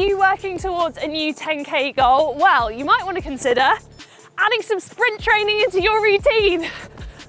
you working towards a new 10K goal? Well, you might want to consider adding some sprint training into your routine.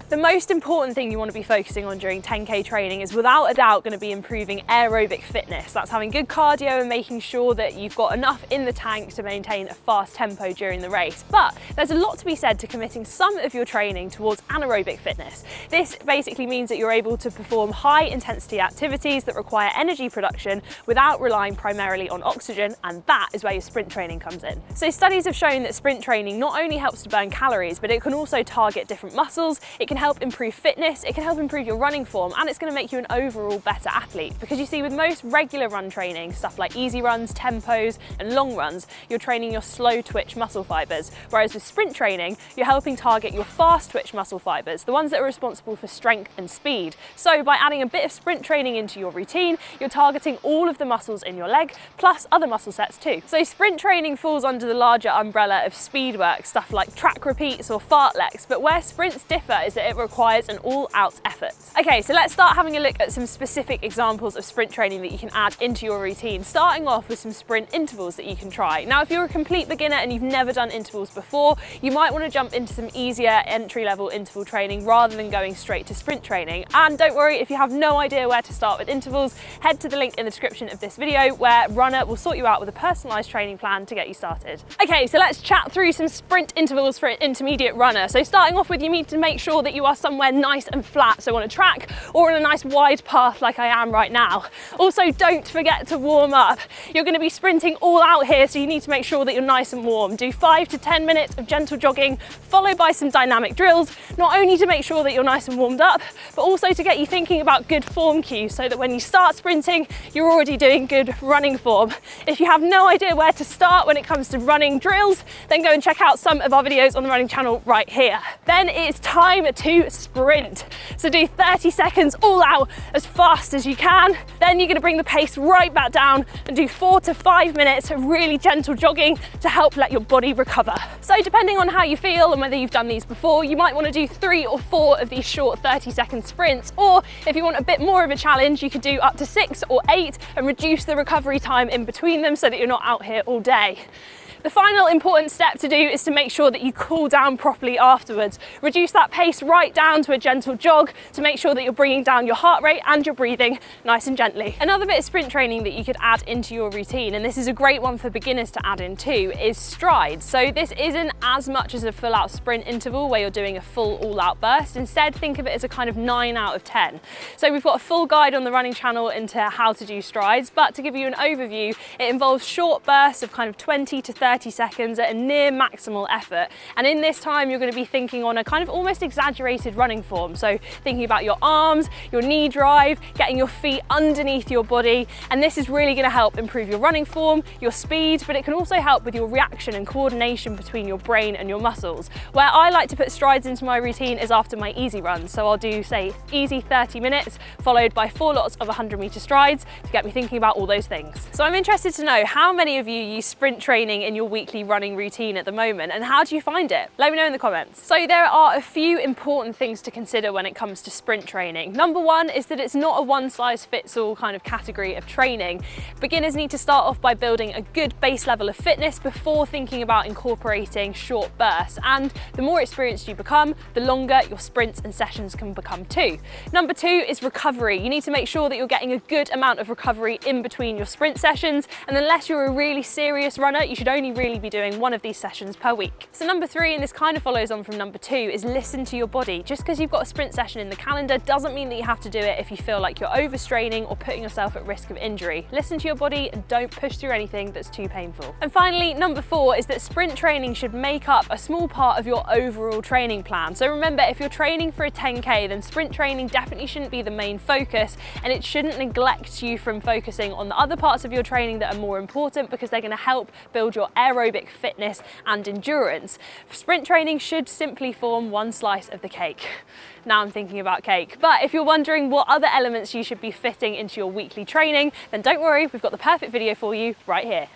The most important thing you want to be focusing on during 10K training is without a doubt going to be improving aerobic fitness. That's having good cardio and making sure that you've got enough in the tank to maintain a fast tempo during the race. But there's a lot to be said to committing some of your training towards anaerobic fitness. This basically means that you're able to perform high intensity activities that require energy production without relying primarily on oxygen, and that is where your sprint training comes in. So studies have shown that sprint training not only helps to burn calories, but it can also target different muscles. It can help improve fitness, it can help improve your running form, and it's going to make you an overall better athlete. Because you see, with most regular run training, stuff like easy runs, tempos, and long runs, you're training your slow twitch muscle fibers. Whereas with sprint training, you're helping target your fast twitch muscle fibers, the ones that are responsible for strength and speed. So by adding a bit of sprint training into your routine, you're targeting all of the muscles in your leg, plus other muscle sets too. So sprint training falls under the larger umbrella of speed work, stuff like track repeats or fartleks, but where sprints differ is that it requires an all-out effort. Okay, so let's start having a look at some specific examples of sprint training that you can add into your routine, starting off with some sprint intervals that you can try. Now, if you're a complete beginner and you've never done intervals before, you might want to jump into some easier entry-level interval training rather than going straight to sprint training. And don't worry, if you have no idea where to start with intervals, head to the link in the description of this video where Runna will sort you out with a personalised training plan to get you started. Okay, so let's chat through some sprint intervals for an intermediate runner. So starting off with, you need to make sure that you are somewhere nice and flat, so on a track or on a nice wide path like I am right now. Also, don't forget to warm up. You're going to be sprinting all out here, so you need to make sure that you're nice and warm. Do 5 to 10 minutes of gentle jogging, followed by some dynamic drills, not only to make sure that you're nice and warmed up, but also to get you thinking about good form cues so that when you start sprinting, you're already doing good running form. If you have no idea where to start when it comes to running drills, then go and check out some of our videos on the running channel right here. Then it's time to sprint. So do 30 seconds all out as fast as you can. Then you're going to bring the pace right back down and do 4 to 5 minutes of really gentle jogging to help let your body recover. So depending on how you feel and whether you've done these before, you might want to do 3 or 4 of these short 30-second sprints, or if you want a bit more of a challenge, you could do up to 6 or 8 and reduce the recovery time in between them so that you're not out here all day. The final important step to do is to make sure that you cool down properly afterwards. Reduce that pace right down to a gentle jog to make sure that you're bringing down your heart rate and your breathing nice and gently. Another bit of sprint training that you could add into your routine, and this is a great one for beginners to add in too, is strides. So this isn't as much as a full out sprint interval where you're doing a full all out burst. Instead, think of it as a kind of 9 out of 10. So we've got a full guide on the running channel into how to do strides, but to give you an overview, it involves short bursts of kind of 20 to 30 seconds at a near maximal effort. And in this time, you're going to be thinking on a kind of almost exaggerated running form. So thinking about your arms, your knee drive, getting your feet underneath your body. And this is really going to help improve your running form, your speed, but it can also help with your reaction and coordination between your brain and your muscles. Where I like to put strides into my routine is after my easy runs. So I'll do, say, easy 30 minutes, followed by 4 lots of 100-meter strides to get me thinking about all those things. So I'm interested to know how many of you use sprint training in your weekly running routine at the moment, and how do you find it? Let me know in the comments. So there are a few important things to consider when it comes to sprint training. Number one is that it's not a one-size-fits-all kind of category of training. Beginners need to start off by building a good base level of fitness before thinking about incorporating short bursts, and the more experienced you become, the longer your sprints and sessions can become too. Number two is recovery. You need to make sure that you're getting a good amount of recovery in between your sprint sessions, and unless you're a really serious runner, you should only really be doing one of these sessions per week. So number three, and this kind of follows on from number two, is listen to your body. Just because you've got a sprint session in the calendar doesn't mean that you have to do it if you feel like you're overstraining or putting yourself at risk of injury. Listen to your body and don't push through anything that's too painful. And finally, number four is that sprint training should make up a small part of your overall training plan. So remember, if you're training for a 10K, then sprint training definitely shouldn't be the main focus, and it shouldn't neglect you from focusing on the other parts of your training that are more important, because they're going to help build your aerobic fitness and endurance. Sprint training should simply form one slice of the cake. Now I'm thinking about cake. But if you're wondering what other elements you should be fitting into your weekly training, then don't worry, we've got the perfect video for you right here.